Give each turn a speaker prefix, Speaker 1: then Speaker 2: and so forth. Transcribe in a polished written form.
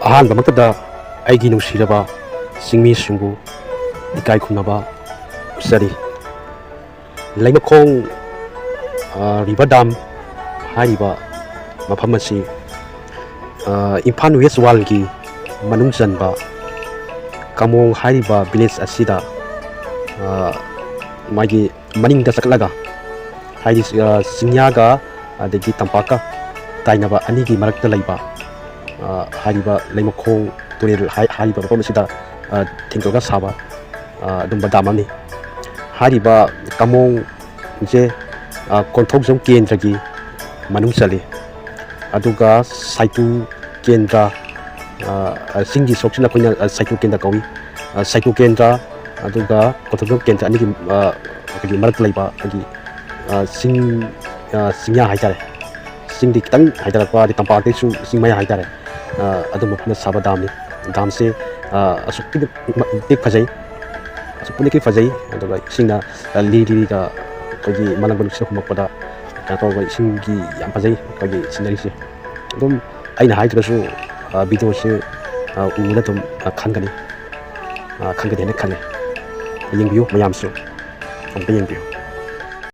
Speaker 1: ꯑꯍꯥꯟꯕꯃꯛꯇꯗ ꯑꯩꯒꯤ ꯅꯨꯡꯁꯤꯔꯕ ꯆꯤꯡꯃꯤꯁꯤꯡꯕꯨ ꯏꯀꯥꯏ ꯈꯨꯝꯅꯕ ꯎꯠꯆꯔꯤ꯫ ꯂꯩꯃꯈꯣꯡ ꯔꯤꯚꯔ ꯗꯥꯝ ꯍꯥꯏꯔꯤꯕ ꯃꯐꯝ ꯑꯁꯤ ꯏꯝꯐꯥꯜ ꯋꯦꯁ ꯋꯥꯜꯒꯤ ꯃꯅꯨꯡ ꯆꯟꯕ ꯀꯃꯣꯡ ꯍꯥꯏꯔꯤꯕ ꯚꯤꯂꯦꯖ ꯑꯁꯤꯗ ꯃꯥꯒꯤ ꯃꯅꯤꯡꯗ ꯆꯠꯂꯒ ꯍꯥꯏꯗꯤ ꯆꯤꯡꯌꯥꯒ ꯑꯗꯒꯤ ꯇꯝꯄꯥꯛꯀ ꯇꯥꯏꯅꯕ ꯑꯅꯤꯒꯤ ꯃꯔꯛꯇ ꯂꯩꯕ ꯍꯥꯏꯔꯤꯕ ꯂꯩꯃꯈꯣꯡ ꯇꯨꯔꯦꯜ ꯍꯥꯏꯔꯤꯕ ꯃꯐꯝ ꯑꯁꯤꯗ ꯊꯤꯡꯒꯠꯂꯒ ꯁꯥꯕ ꯑꯗꯨꯝꯕ ꯗꯥꯝ ꯑꯃꯅꯤ꯫ ꯍꯥꯏꯔꯤꯕ ꯀꯃꯣꯡꯁꯦ ꯀꯣꯟꯊꯧꯖꯝ ꯀꯦꯟꯗ꯭ꯔꯒꯤ ꯃꯅꯨꯡ ꯆꯜꯂꯤ꯫ ꯑꯗꯨꯒ ꯁꯥꯏꯇꯨ ꯀꯦꯟꯗ꯭ꯔ ꯆꯤꯡꯒꯤ ꯁꯔꯨꯛꯁꯤꯅ ꯑꯩꯈꯣꯏꯅ ꯁꯥꯏꯇꯨ ꯀꯦꯟꯗ꯭ꯔ ꯀꯧꯏ꯫ ꯁꯥꯏꯇꯨ ꯀꯦꯟꯗ꯭ꯔ ꯑꯗꯨꯒ ꯀꯣꯟꯊꯧꯖꯝ ꯀꯦꯟꯗ꯭ꯔ ꯑꯅꯤꯒꯤ ꯑꯩꯈꯣꯏꯒꯤ ꯃꯔꯛꯇ ꯂꯩꯕ ꯑꯩꯈꯣꯏꯒꯤ ꯆꯤꯡꯌꯥ ꯍꯥꯏꯇꯥꯔꯦ, ꯆꯤꯡꯗꯤ ꯈꯤꯇꯪ ꯍꯥꯏꯊꯔꯛꯄ ꯑꯗꯩ ꯇꯝꯄꯥꯛꯇꯩꯁꯨ ꯆꯤꯡ ꯃꯌꯥ ꯍꯥꯏꯇꯥꯔꯦ, ꯑꯗꯨꯝꯕ ꯃꯐꯝꯗ ꯁꯥꯕ ꯗꯥꯝꯅꯤ꯫ ꯗꯥꯝꯁꯦ ꯑꯁꯨꯛꯀꯤ ꯃꯇꯤꯛ ꯐꯖꯩ, ꯑꯁꯨꯛꯀꯤ ꯃꯇꯤꯛ ꯐꯖꯩ꯫ ꯑꯗꯨꯒ ꯏꯁꯤꯡꯅ ꯂꯤꯔꯤꯒ ꯑꯩꯈꯣꯏꯒꯤ ꯃꯅꯪꯒ ꯅꯨꯡꯁꯤꯠ ꯍꯨꯝꯃꯛꯄꯗ ꯀꯩꯅꯣ ꯇꯧꯕ ꯏꯁꯤꯡꯒꯤ ꯌꯥꯝ ꯐꯖꯩ ꯑꯩꯈꯣꯏꯒꯤ ꯁꯤꯅꯔꯤꯁꯦ꯫ ꯑꯗꯨꯝ ꯑꯩꯅ ꯍꯥꯏꯗ꯭ꯔꯒꯁꯨ ꯚꯤꯗꯤꯑꯣꯁꯦ ꯎꯕꯗ ꯑꯗꯨꯝ ꯈꯪꯒꯅꯤ ꯍꯥꯏꯅ ꯈꯜꯂꯤ꯫ ꯌꯦꯡꯕꯤꯌꯨ ꯃꯌꯥꯝꯁꯨ ꯑꯃꯨꯛꯇ ꯌꯦꯡꯕꯤꯌꯨ꯫